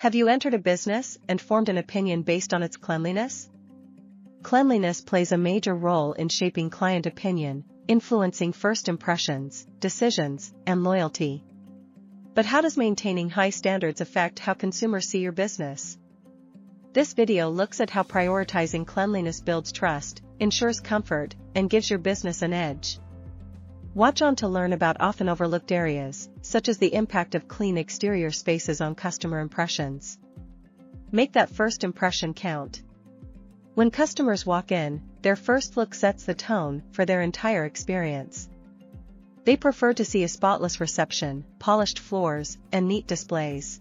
Have you entered a business and formed an opinion based on its cleanliness? Cleanliness plays a major role in shaping client opinion, influencing first impressions, decisions, and loyalty. But how does maintaining high standards affect how consumers see your business? This video looks at how prioritizing cleanliness builds trust, ensures comfort, and gives your business an edge. Watch on to learn about often overlooked areas, such as the impact of clean exterior spaces on customer impressions. Make that first impression count. When customers walk in, their first look sets the tone for their entire experience. They prefer to see a spotless reception, polished floors, and neat displays.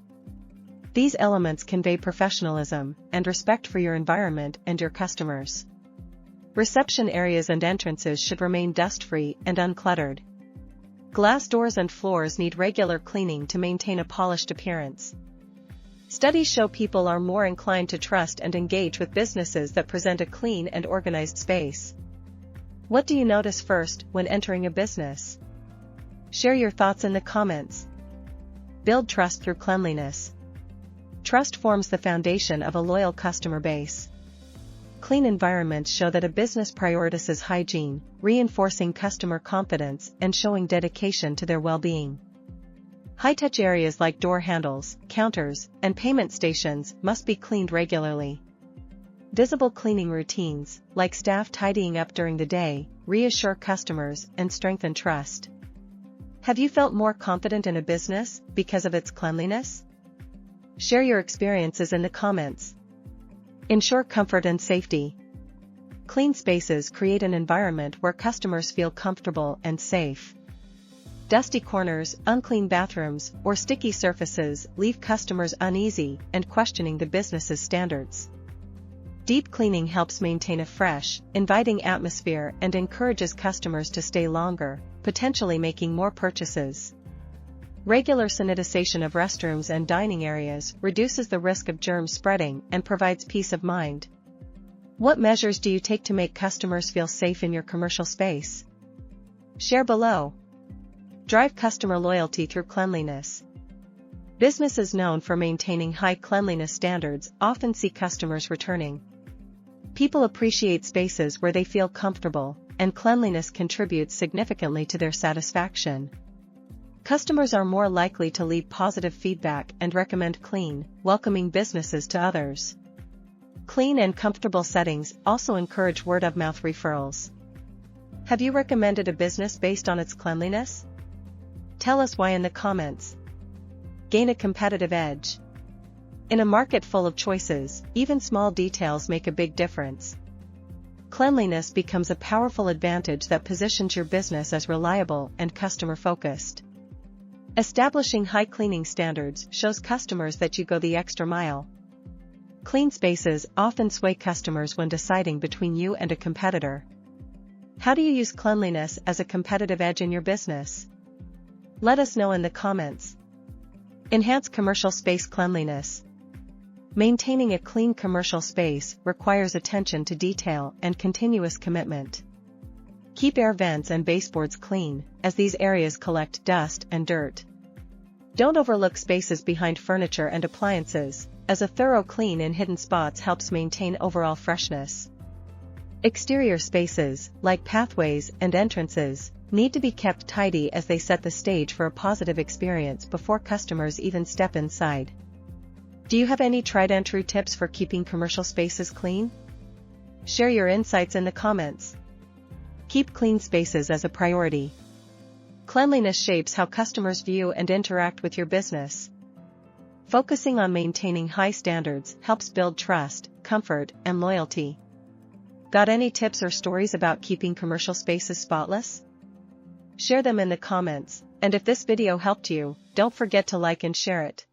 These elements convey professionalism and respect for your environment and your customers. Reception areas and entrances should remain dust-free and uncluttered. Glass doors and floors need regular cleaning to maintain a polished appearance. Studies show people are more inclined to trust and engage with businesses that present a clean and organized space. What do you notice first when entering a business? Share your thoughts in the comments. Build trust through cleanliness. Trust forms the foundation of a loyal customer base. Clean environments show that a business prioritizes hygiene, reinforcing customer confidence and showing dedication to their well-being. High-touch areas like door handles, counters, and payment stations must be cleaned regularly. Visible cleaning routines, like staff tidying up during the day, reassure customers and strengthen trust. Have you felt more confident in a business because of its cleanliness? Share your experiences in the comments. Ensure comfort and safety. Clean spaces create an environment where customers feel comfortable and safe. Dusty corners, unclean bathrooms, or sticky surfaces leave customers uneasy and questioning the business's standards. Deep cleaning helps maintain a fresh, inviting atmosphere and encourages customers to stay longer, potentially making more purchases. Regular sanitization of restrooms and dining areas reduces the risk of germs spreading and provides peace of mind. What measures do you take to make customers feel safe in your commercial space? Share below. Drive customer loyalty through cleanliness. Businesses known for maintaining high cleanliness standards often see customers returning. People appreciate spaces where they feel comfortable, and cleanliness contributes significantly to their satisfaction. Customers are more likely to leave positive feedback and recommend clean, welcoming businesses to others. Clean and comfortable settings also encourage word-of-mouth referrals. Have you recommended a business based on its cleanliness? Tell us why in the comments. Gain a competitive edge. In a market full of choices, even small details make a big difference. Cleanliness becomes a powerful advantage that positions your business as reliable and customer-focused. Establishing high cleaning standards shows customers that you go the extra mile. Clean spaces often sway customers when deciding between you and a competitor. How do you use cleanliness as a competitive edge in your business? Let us know in the comments. Enhance commercial space cleanliness. Maintaining a clean commercial space requires attention to detail and continuous commitment. Keep air vents and baseboards clean, as these areas collect dust and dirt. Don't overlook spaces behind furniture and appliances, as a thorough clean in hidden spots helps maintain overall freshness. Exterior spaces, like pathways and entrances, need to be kept tidy as they set the stage for a positive experience before customers even step inside. Do you have any tried and true tips for keeping commercial spaces clean? Share your insights in the comments. Keep clean spaces as a priority. Cleanliness shapes how customers view and interact with your business. Focusing on maintaining high standards helps build trust, comfort, and loyalty. Got any tips or stories about keeping commercial spaces spotless? Share them in the comments, and if this video helped you, don't forget to like and share it.